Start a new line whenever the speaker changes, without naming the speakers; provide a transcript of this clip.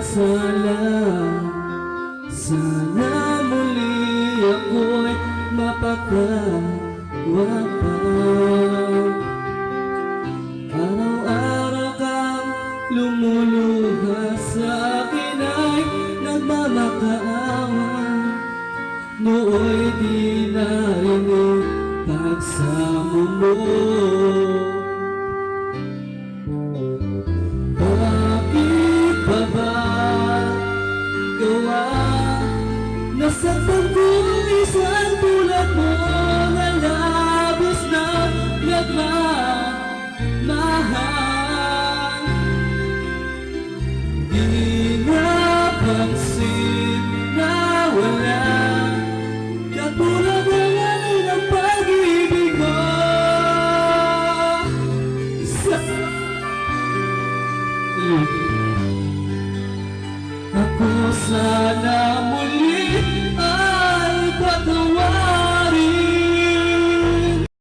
pagkakasala. Sana muli ako'y mapagkawag pa. Araw-araw kang lumuluha sa akin ay nagmamakaawa. Nooy di narinig pagsamo mo. Bakit ba gawa nasaktan kong isang tulad mo na labis na nagmamahal? Di napansin na wala katulad ng pag-ibig mo. Ako sana